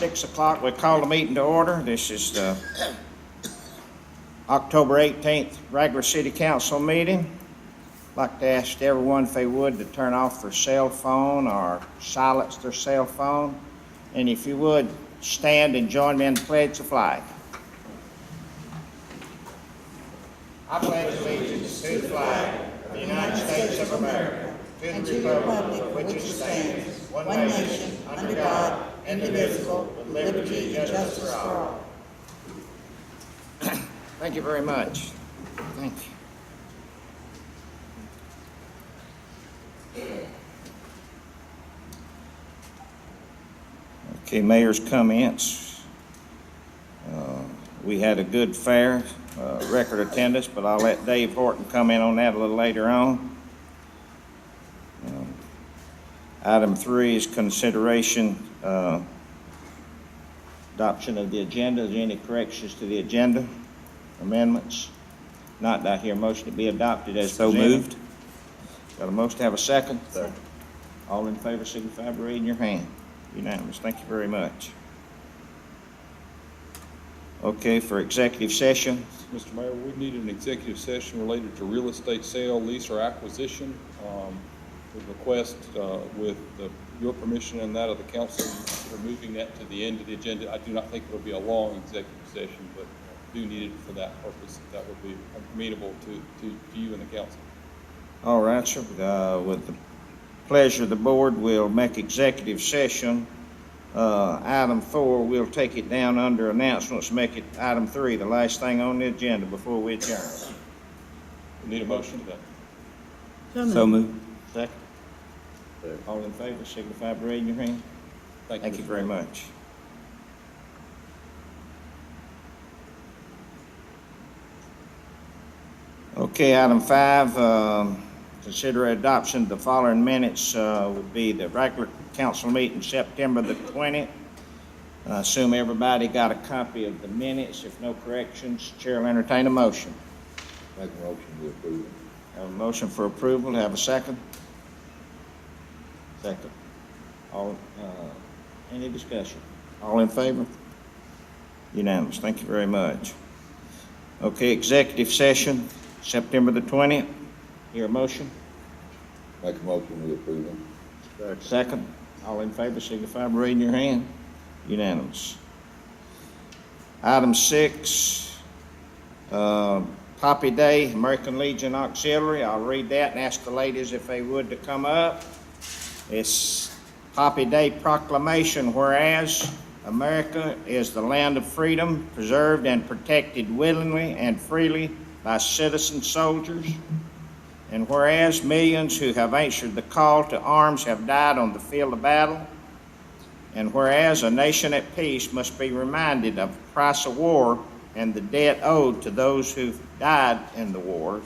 6 o'clock, we call the meeting to order. This is the October 18th regular city council meeting. I'd like to ask everyone if they would to turn off their cell phone or silence their cell phone. And if you would, stand and join me in the pledge of flag. I pledge allegiance to the flag of the United States of America, to the republic for which it stands, one nation, under God, indivisible, with liberty and justice for all. Thank you very much. Thank you. Okay, mayor's comments. We had a good fair, record attendance, but I'll let Dave Horton comment on that a little later on. Item 3 is consideration adoption of the agenda. Is there any corrections to the agenda? Amendments? Not, I hear a motion to be adopted as So presented. moved. Got a motion to have a second? Second. All in favor, signify by raising your hand. Unanimous. Thank you very much. Okay, for executive session. Mr. Mayor, we need an executive session related to real estate sale, lease, or acquisition. We request, with your permission and that of the council, removing that to the end of the agenda. I do not think it will be a long executive session, but do need it for that purpose. That would be amenable to you and the council. All right, sir. With the pleasure of the board, we'll make executive session. Item 4, we'll take it down under announcements, make it item 3, the last thing on the agenda before we adjourn. We need a motion to that. So moved. Second. All in favor, signify by raising your hand. Thank you Mr. very Mayor. much. Okay, item 5, consider adoption of the following minutes would be the regular council meeting September the 20th. I assume everybody got a copy of the minutes. If no corrections, chair will entertain a motion. Make a motion to approve. Have a motion for approval. Have a second? Second. All, any discussion? All in favor? Unanimous. Thank you very much. Okay, executive session, September the 20th. Hear a motion? Make a motion to approve them. Second. All in favor, signify by raising your hand. Unanimous. Item 6, Poppy Day, American Legion Auxiliary. I'll read that and ask the ladies if they would to come up. It's Poppy Day proclamation, whereas America is the land of freedom, preserved and protected willingly and freely by citizen soldiers. And whereas millions who have answered the call to arms have died on the field of battle. And whereas a nation at peace must be reminded of the price of war and the debt owed to those who died in the wars.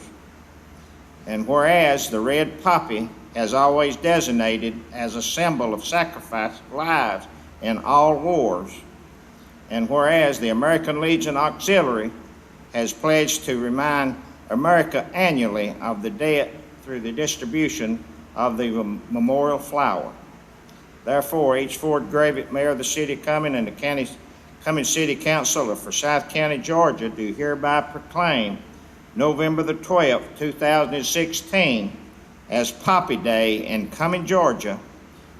And whereas the red poppy has always designated as a symbol of sacrifice of lives in all wars. And whereas the American Legion Auxiliary has pledged to remind America annually of the debt through the distribution of the memorial flower. Therefore, H. Ford Gravett, Mayor of the City of Cumming, and the Cumming City Council of Forsyth County, Georgia, do hereby proclaim November the 12th, 2016 as Poppy Day in Cumming, Georgia,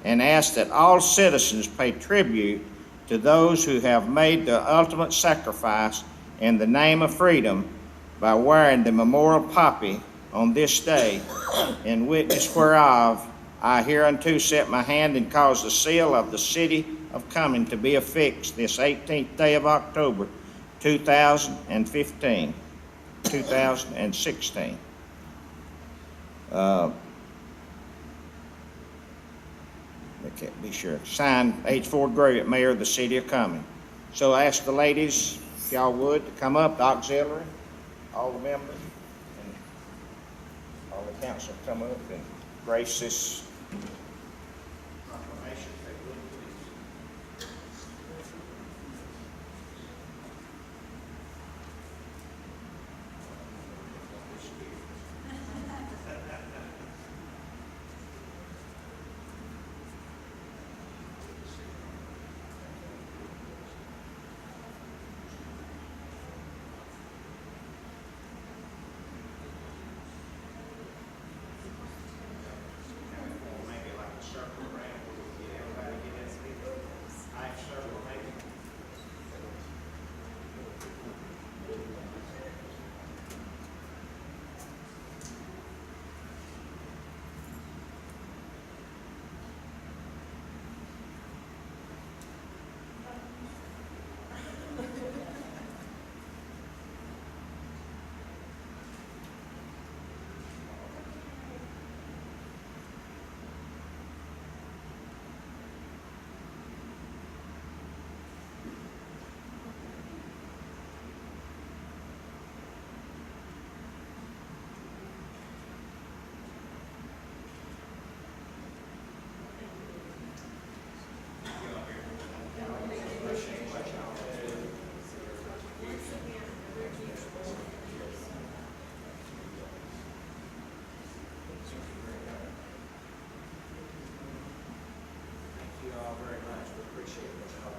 and ask that all citizens pay tribute to those who have made the ultimate sacrifice in the name of freedom by wearing the memorial poppy on this day, in witness whereof I hereunto set my hand and cause the seal of the city of Cumming to be affixed this 18th day of October, 2016. I can't be sure. Signed, H. Ford Gravett, Mayor of the City of Cumming. So I ask the ladies, if y'all would, to come up, the auxiliary, all the members, and all the council come up and grace this proclamation, if they would, please. all very much. We appreciate what y'all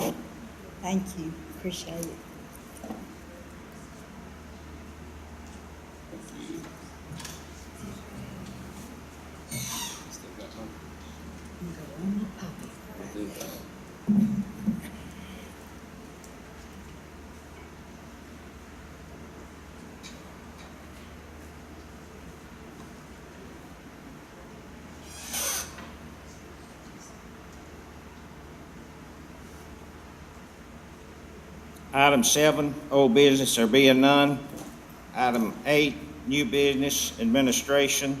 do. Thank you, appreciate it. I'm gonna run my pocket. Item 7, old business, there being none. Item 8, new business administration,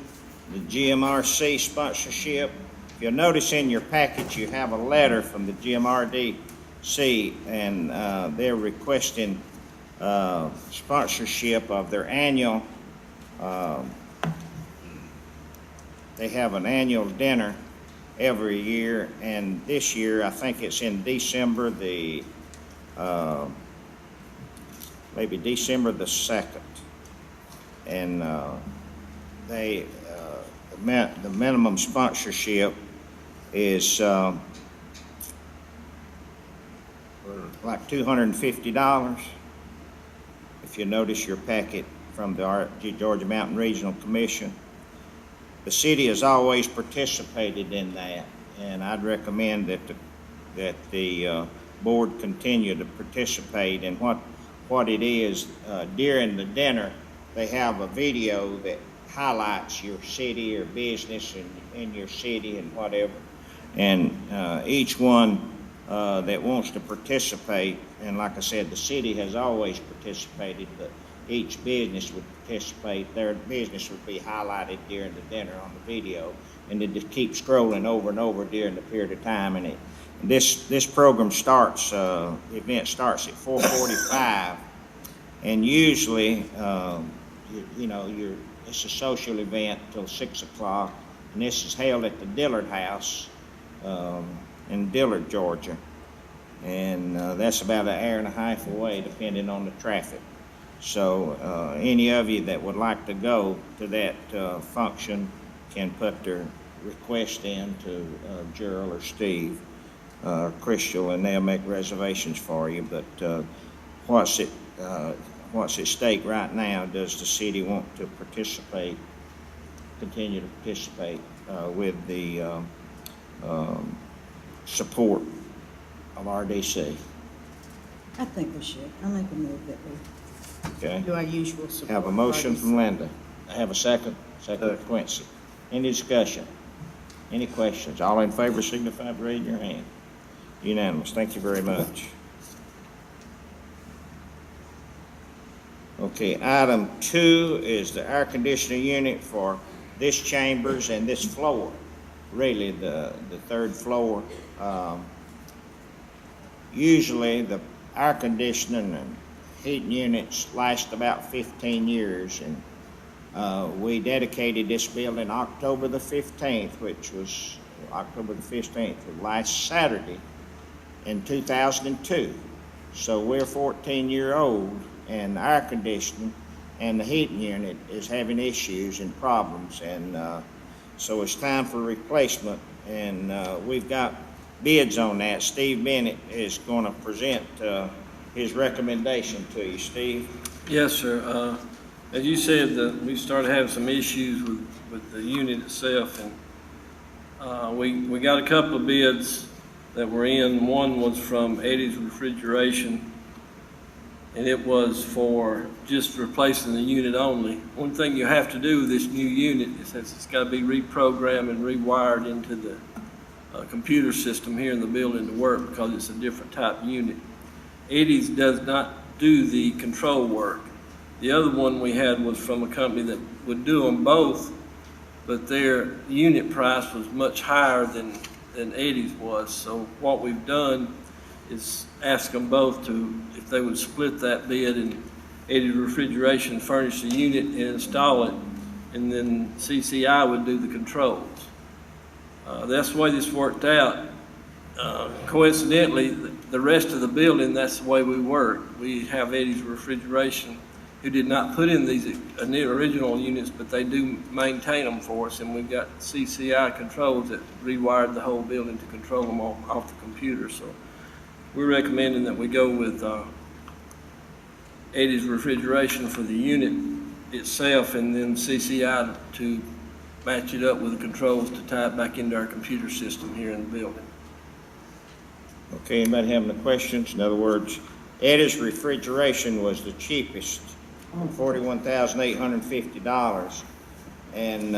the GMRC sponsorship. If you'll notice in your package, you have a letter from the GMRDC, and they're requesting sponsorship of their annual, they have an annual dinner every year, and this year, I think it's in December, maybe December the 2nd. And the minimum sponsorship is like $250. If you notice your packet from the Georgia Mountain Regional Commission. The city has always participated in that, and I'd recommend that the board continue to participate. And what it is, during the dinner, they have a video that highlights your city or business in your city and whatever. And each one that wants to participate, and like I said, the city has always participated, but each business would participate. Their business would be highlighted during the dinner on the video, and it just keeps scrolling over and over during the period of time. And this program starts, the event starts at 4:45, and usually, it's a social event till 6 o'clock, and this is held at the Dillard House in Dillard, Georgia, and that's about an hour and a half away, depending on the traffic. So any of you that would like to go to that function can put their request in to Gerald or Steve. Crystal, and they'll make reservations for you. But what's at stake right now? Does the city want to participate, continue to participate with the support of RDC? I think we should. I make a move that we Okay. do our usual support. Have a motion parties. from Linda. I have a second. Second, Quincy. Any discussion? Any questions? All in favor signify by raising your hand. Unanimous. Thank you very much. Okay, item 2 is the air conditioning unit for this chambers and this floor, really the third floor. Usually the air conditioning and heating units last about 15 years, and we dedicated this building October the 15th, which was October the 15th, last Saturday in 2002. So we're 14-year-old, and the air conditioning and the heating unit is having issues and problems, and so it's time for replacement, and we've got bids on that. Steve Bennett is going to present his recommendation to you. Steve? Yes, sir. As you said, we started having some issues with the unit itself, and we got a couple of bids that were in. One was from Eddie's Refrigeration, and it was for just replacing the unit only. One thing you have to do with this new unit is that it's got to be reprogrammed and rewired into the computer system here in the building to work, because it's a different type unit. Eddie's does not do the control work. The other one we had was from a company that would do them both, but their unit price was much higher than Eddie's was. So what we've done is ask them both if they would split that bid, and Eddie's Refrigeration furnish the unit and install it, and then CCI would do the controls. That's the way this worked out. Coincidentally, the rest of the building, that's the way we work. We have Eddie's Refrigeration who did not put in these original units, but they do maintain them for us, and we've got CCI controls that rewired the whole building to control them off the computer. So we're recommending that we go with Eddie's Refrigeration for the unit itself, and then CCI to match it up with the controls to tie it back into our computer system here in the building. Okay, anybody have any questions? In other words, Eddie's Refrigeration was the cheapest, $41,850. And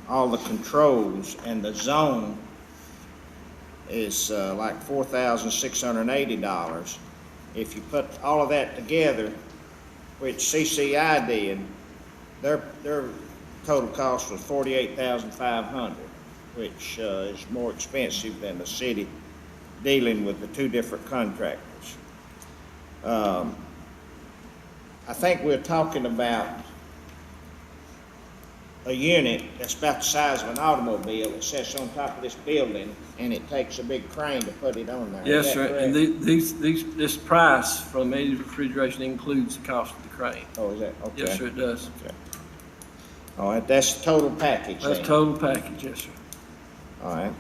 all the controls and the zone is like $4,680. If you put all of that together, which CCI did, their total cost was $48,500, which is more expensive than the city dealing with the two different contractors. I think we're talking about a unit that's about the size of an automobile that sits on top of this building, and it takes a big crane to put it on there. Yes, Is that sir, and correct? this price from Eddie's Refrigeration includes the cost of the crane. Oh, is that, okay. Yes, sir, it does. Okay. All right, that's the total package That's then. total package, yes, sir. All right.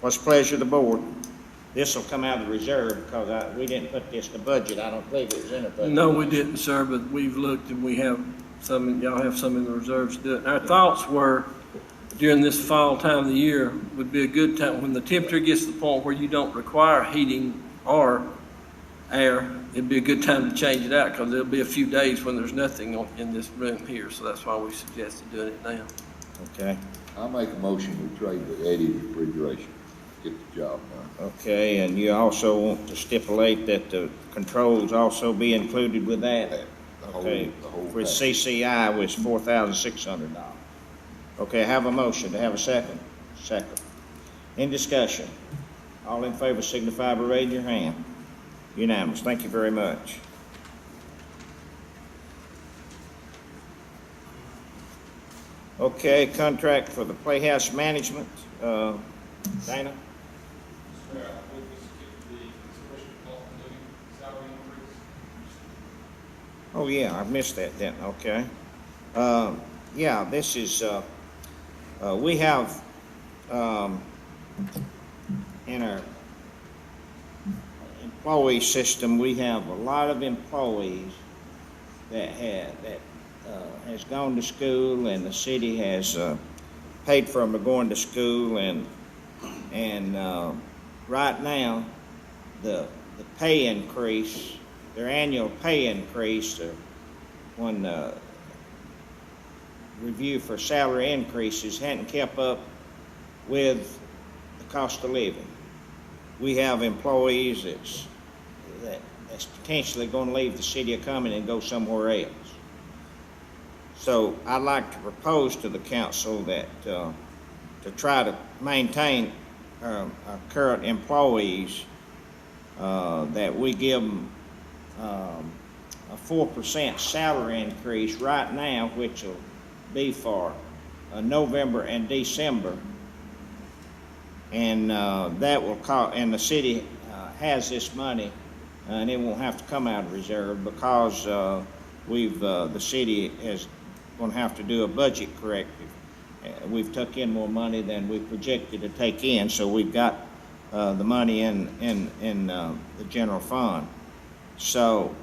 What's the pleasure of the board? This will come out of the reserve because we didn't put this in the budget. I don't believe it was in the budget. No, we didn't, sir, but we've looked and we have some, y'all have some in the reserves to do it. And our thoughts were during this fall time of the year would be a good time, when the temperature gets to the point where you don't require heating or air, it'd be a good time to change it out because there'll be a few days when there's nothing in this room here. So that's why we suggested doing it now. Okay. I'll make a motion to trade with Eddie Refrigeration, get the job done. Okay, and you also want to stipulate that the controls also be included with that? The whole- Okay, the whole for package. CCI was $4,600. Okay, have a motion to have a second. Second. In discussion. All in favor signify by raising your hand. Unanimous. Thank you very much. Okay, contract for the Playhouse Management. Dana? Oh, yeah, I missed that then, okay. Yeah, this is, we have, in our employee system, we have a lot of employees that has gone to school, and the city has, paid for them to going to school, and right now, the pay increase, their annual pay increase, when review for salary increases hadn't kept up with the cost of living. We have employees that's potentially going to leave the city of Cumming and go somewhere else. So I'd like to propose to the council that to try to maintain our current employees, that we give them a 4% salary increase right now, which will be for November and December, and that will cost. And the city has this money, and it won't have to come out of reserve because the city is going to have to do a budget corrective. We've took in more money than we projected to take in, so we've got the money in the general fund. So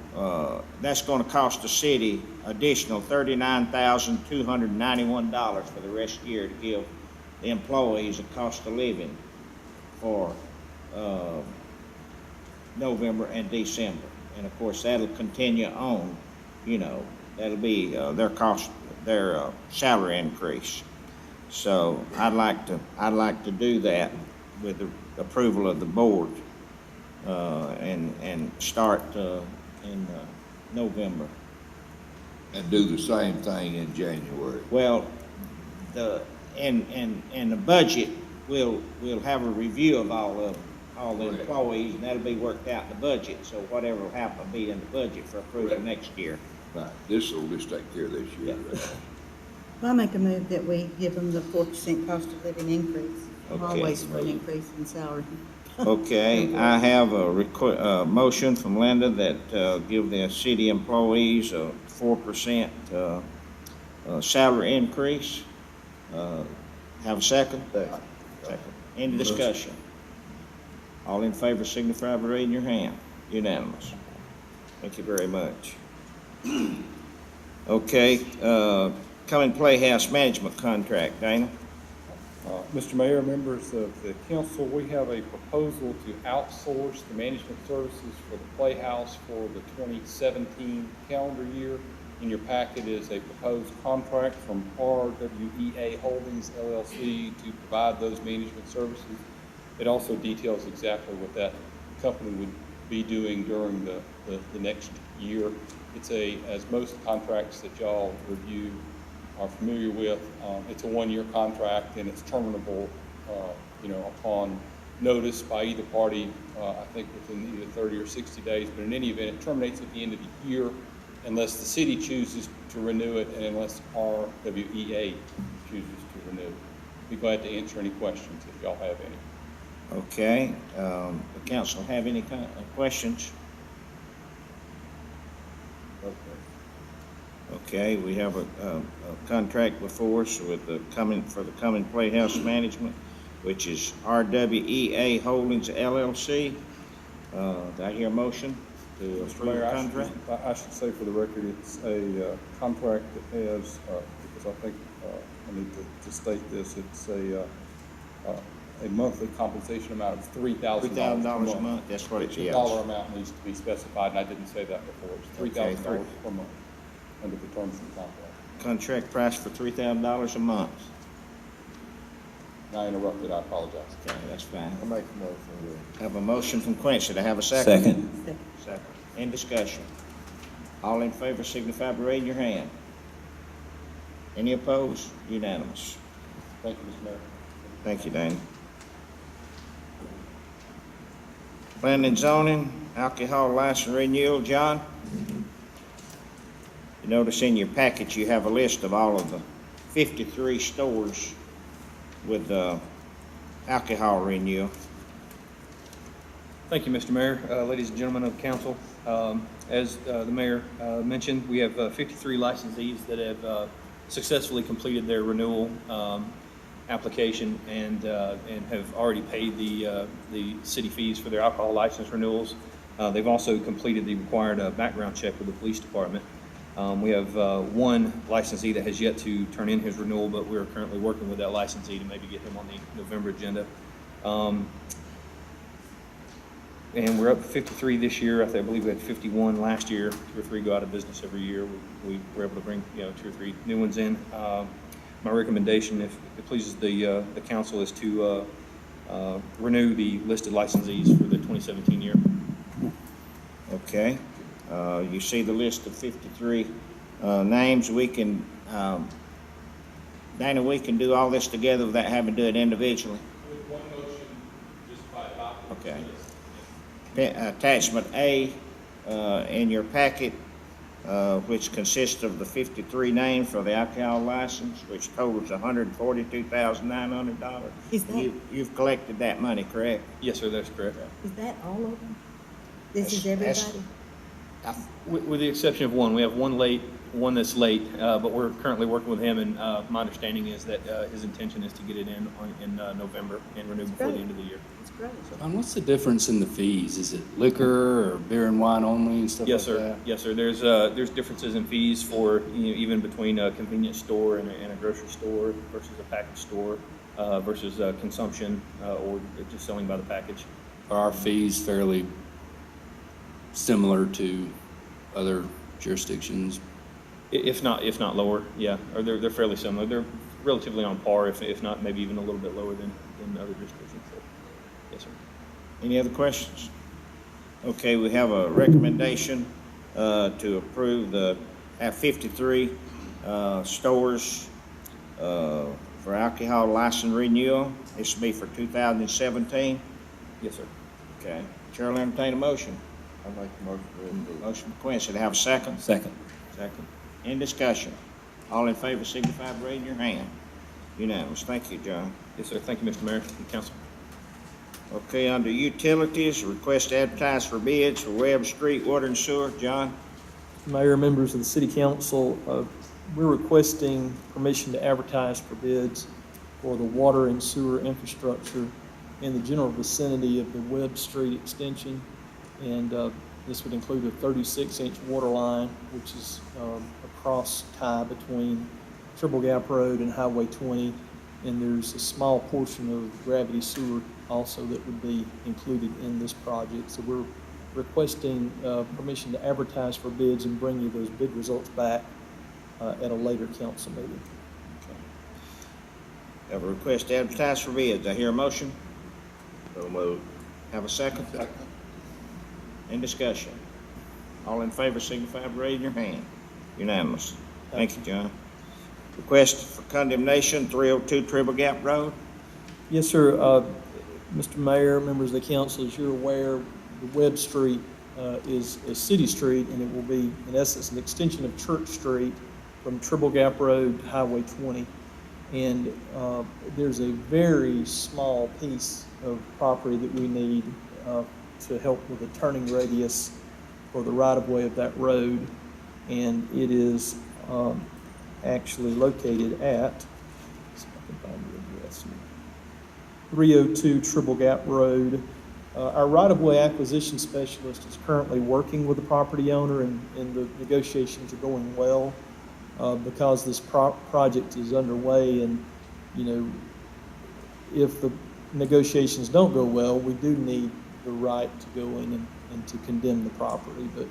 that's going to cost the city additional $39,291 for the rest of the year to give the employees a cost of living for November and December. And of course, that'll continue on, that'll be their cost, their salary increase. So I'd like to do that with the approval of the board, and start in November. And do the same thing in January. Well, in the budget, we'll have a review of all the Right. employees, and that'll be worked out in the budget. So whatever will happen will be in the budget for approval next year. Right, this will just take care of this year. Well, I make a move that we give them the 4% cost of living increase. I'm Okay. always for an increase in salary. Okay, I have a motion from Linda that, give the city employees a 4%, salary increase. Have a second? Second. Any discussion? All in favor signify by raising your hand. Unanimous. Thank you very much. Okay, Cumming Playhouse Management Contract, Dana? Mr. Mayor, members of the council, we have a proposal to outsource the management services for the Playhouse for the 2017 calendar year. In your packet is a proposed contract from RWEA Holdings LLC to provide those management services. It also details exactly what that company would be doing during the next year. It's as most contracts that y'all review are familiar with, it's a one-year contract and it's terminable, upon notice by either party, I think within either 30 or 60 days, but in any event, it terminates at the end of the year unless the city chooses to renew it and unless RWEA chooses to renew it. Be glad to answer any questions if y'all have any. Okay, the council have any questions? Okay, we have a contract before us with the Cumming Playhouse Management, which is RWEA Holdings LLC. Do I hear a motion to approve the contract? I should say for the record, it's a contract that has, because I think I need to state this, it's a monthly compensation amount of $3,000 $3,000 a month, that's what it's, The dollar amount needs to be specified, and I didn't say that before. It's $3,000 per month under the terms of the contract. Contract price for $3,000 a month. And I interrupted, I apologize. Okay, that's fine. I make a motion. Have a motion from Quincy. Do I have a second? Second. Second. In discussion. All in favor signify by raising your hand. Any opposed? Unanimous. Thank you, Mr. Mayor. Thank you, Dana. Planning and zoning, alcohol license renewal, John? You notice in your package you have a list of all of the 53 stores with alcohol renewal. Thank you, Mr. Mayor. Ladies and gentlemen of the council, as the mayor mentioned, we have 53 licensees that have successfully completed their renewal application and have already paid the city fees for their alcohol license renewals. They've also completed the required background check with the police department. We have one licensee that has yet to turn in his renewal, but we're currently working with that licensee to maybe get him on the November agenda. And we're up to 53 this year. I believe we had 51 last year. 2 or 3 go out of business every year. We were able to bring 2 or 3 new ones in. My recommendation, if it pleases the council, is to renew the listed licensees for the 2017 year. Okay. You see the list of 53 names. We can, Dana, we can do all this together without having to do it individually. With one motion, just by adopting. Okay. Attachment A in your packet, which consists of the 53 names for the alcohol license, which totals $142,900. Is that- You've collected that money, correct? Yes, sir, that's correct. Is that all of them? This is That's- everybody? With the exception of one, we have one that's late, but we're currently working with him, and my understanding is that his intention is to get it in November and renew before the end of the year. It's great. What's the difference in the fees? Is it liquor or beer and wine only and stuff like Yes, that? sir. Yes, sir. There's differences in fees for, even between a convenience store and a grocery store versus a package store, versus consumption, or just selling by the package. Are our fees fairly similar to other jurisdictions? If not lower, yeah, or they're fairly similar. They're relatively on par, if not maybe even a little bit lower than other jurisdictions. So, yes, sir. Any other questions? Okay, we have a recommendation to approve the 53 stores for alcohol license renewal. This will be for 2017. Yes, sir. Okay, Chair will entertain a motion. I make a motion to approve. Motion for Quincy, to have a second? Second. Second. In discussion. All in favor signify by raising your hand. Unanimous. Thank you, John. Yes, sir. Thank you, Mr. Mayor and council. Okay, under utilities, request to advertise for bids for Webb Street Water and Sewer. John? Mayor, members of the city council, we're requesting permission to advertise for bids for the water and sewer infrastructure in the general vicinity of the Webb Street extension. And this would include a 36-inch water line, which is a cross tie between Triple Gap Road and Highway 20. And there's a small portion of gravity sewer also that would be included in this project. So we're requesting permission to advertise for bids and bring you those bid results back at a later council meeting. Have a request to advertise for bids. I hear a motion. So moved. Have a second? In discussion. All in favor signify by raising your hand. Unanimous. Thank you, John. Request for condemnation, 302 Triple Gap Road. Yes, sir. Mr. Mayor, members of the council, as you're aware, the Webb Street is a city street, and it will be, in essence, an extension of Church Street from Triple Gap Road to Highway 20. And there's a very small piece of property that we need to help with the turning radius for the right-of-way of that road. And it is actually located at, see if I can find the address here, 302 Triple Gap Road. Our right-of-way acquisition specialist is currently working with the property owner, and the negotiations are going well because this project is underway. And, you know, if the negotiations don't go well, we do need the right to go in and to condemn the property. But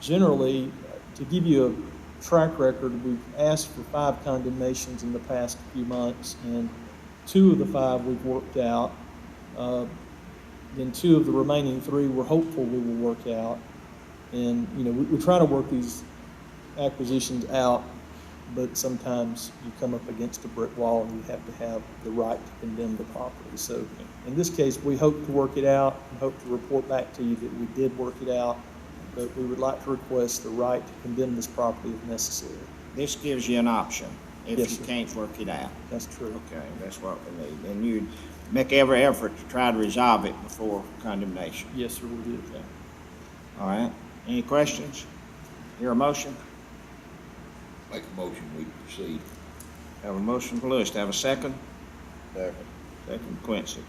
generally, to give you a track record, we've asked for 5 condemnations in the past few months, and 2 of the 5 we've worked out. Then 2 of the remaining 3 we're hopeful we will work out. And, you know, we try to work these acquisitions out, but sometimes you come up against a brick wall and you have to have the right to condemn the property. So in this case, we hope to work it out and hope to report back to you that we did work it out, but we would like to request the right to condemn this property if necessary. This gives you an option if Yes, you sir. can't work it out. That's true. Okay, that's what we need. And you make every effort to try to resolve it before condemnation. Yes, sir, we did. All right? Any questions? Hear a motion? Make a motion, we proceed. Have a motion from Lewis. Have a second? Second. Second, Quincy.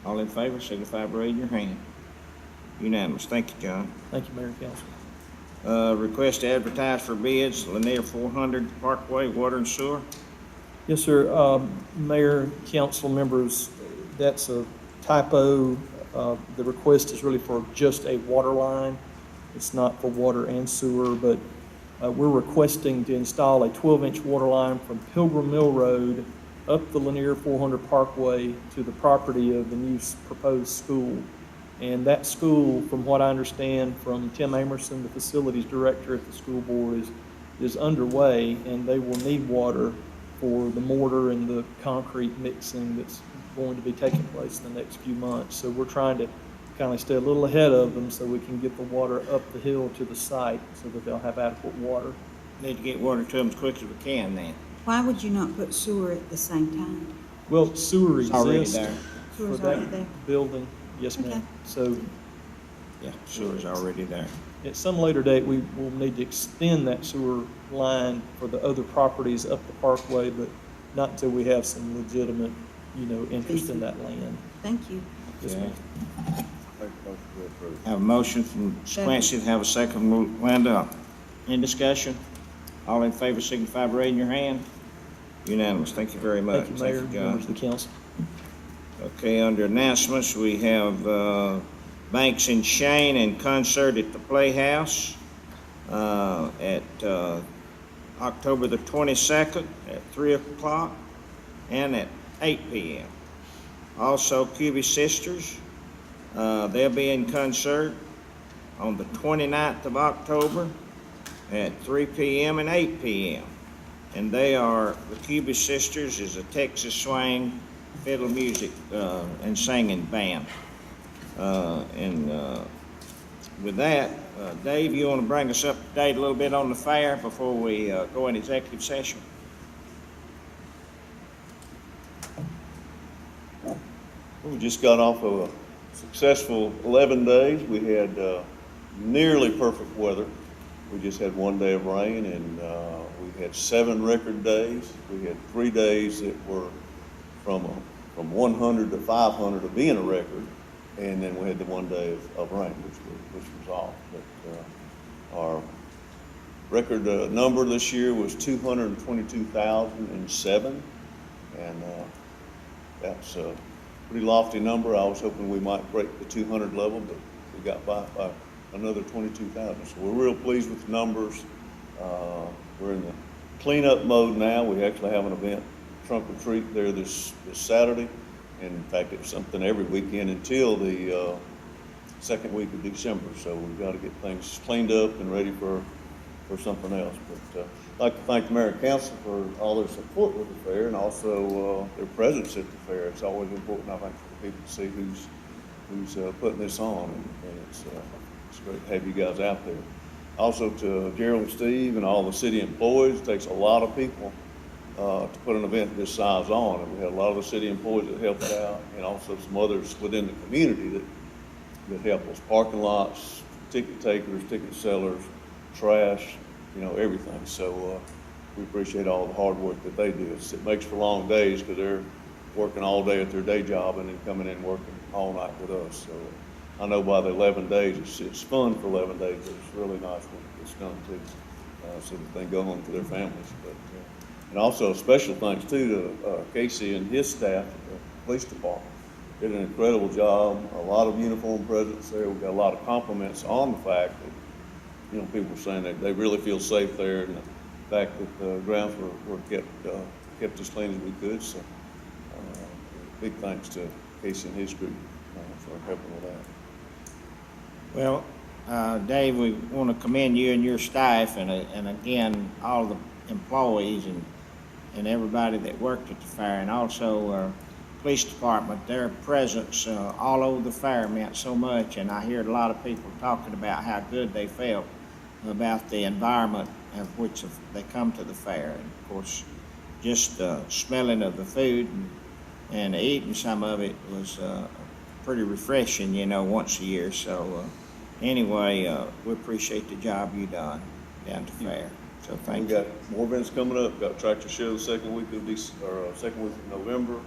All in favor, signify by raising your hand. Unanimous. Thank you, John. Thank you, Mayor and Council. Request to advertise for bids, Lanier 400 Parkway Water and Sewer. Yes, sir. Mayor, council members, that's a typo. The request is really for just a water line. It's not for water and sewer, but we're requesting to install a 12-inch water line from Pilgrim Mill Road up the Lanier 400 Parkway to the property of the new proposed school. And that school, from what I understand from Tim Amerson, the facilities director at the school board, is underway, and they will need water for the mortar and the concrete mixing that's going to be taking place in the next few months. So we're trying to kind of stay a little ahead of them so we can get the water up the hill to the site so that they'll have adequate water. Need to get water to them as quick as we can then. Why would you not put sewer at the same time? Well, sewer It's already exists there. for Sewer's already that there. building. Yes, Okay. ma'am. So Yeah, sewer's already there. at some later date, we will need to extend that sewer line for the other properties up the parkway, but not until we have some legitimate, interest in that land. Thank you. Yes, ma'am. Make a motion to approve. Have a motion from Quincy, have a second from Linda. Any discussion? All in favor signify by raising your hand. Unanimous. Thank you very much. Thank you, Mayor, John. members of the council. Okay, under announcements, we have Banks and Shane in concert at the Playhouse at October the 22nd at 3 o'clock and at 8 p.m. Also, Cuby Sisters, they'll be in concert on the 29th of October at 3 p.m. and 8 p.m. And the Cuby Sisters is a Texas swing fiddle music and singing band. With that, Dave, you want to bring us up to date a little bit on the fair before we go in executive session? We just got off of a successful 11 days. We had nearly perfect weather. We just had one day of rain, and we had 7 record days. We had 3 days that were from 100 to 500 of being a record, and then we had the one day of rain, which was off. But our record number this year was 222,007, and that's a pretty lofty number. I was hoping we might break the 200 level, but we got by another 22,000. So we're real pleased with the numbers. We're in the cleanup mode now. We actually have an event, trunk or treat, there this Saturday. And in fact, it's something every weekend until the second week of December. So we've got to get things cleaned up and ready for something else. But I'd like to thank the mayor and council for all their support with the fair, and also their presence at the fair. It's always important, I think, for the people to see who's putting this on, and it's great to have you guys out there. Also to Gerald and Steve and all the city employees. It takes a lot of people to put an event this size on, and we had a lot of the city employees that helped out, and also some others within the community that help us. Parking lots, ticket takers, ticket sellers, trash, everything. So we appreciate all the hard work that they do. It makes for long days because they're working all day at their day job and then coming in working all night with us. So I know by the 11 days, it's fun for 11 days, but it's really nice when it's done too, so that they go home to their families. But and also special thanks too to Casey and his staff at the police department. Did an incredible job. A lot of uniform presence there. We got a lot of compliments on the fact that people were saying that they really feel safe there, and the fact that the grounds were kept as clean as we could. So big thanks to Casey and his group for helping with that. Well, Dave, we want to commend you and your staff, and again, all the employees and everybody that worked at the fair, and also our police department. Their presence all over the fair meant so much, and I heard a lot of people talking about how good they felt about the environment of which they come to the fair. And of course, just smelling of the food and eating some of it was pretty refreshing, once a year. So anyway, we appreciate the job you done down at the fair. So thank We you. got more events coming up. Got tractor show the second week of November,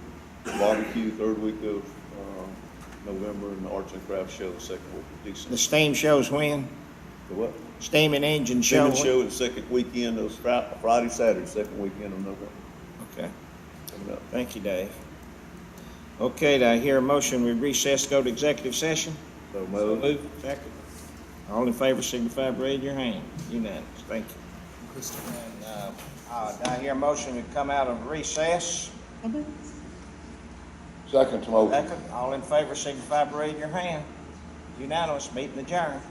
barbecue third week of November, and the arts and crafts show the second week of The December. steam shows when? The what? Steam and engine show? Steam show the second weekend of Friday, Saturday, second weekend of November. Okay, Coming up. thank you, Dave. Okay, do I hear a motion we recess, go to executive session? So moved. Second. All in favor, signify by raising your hand. Unanimous, thank you. And, do I hear a motion to come out of recess? Second motion. Second. All in favor, signify by raising your hand. Unanimous, meeting adjourned.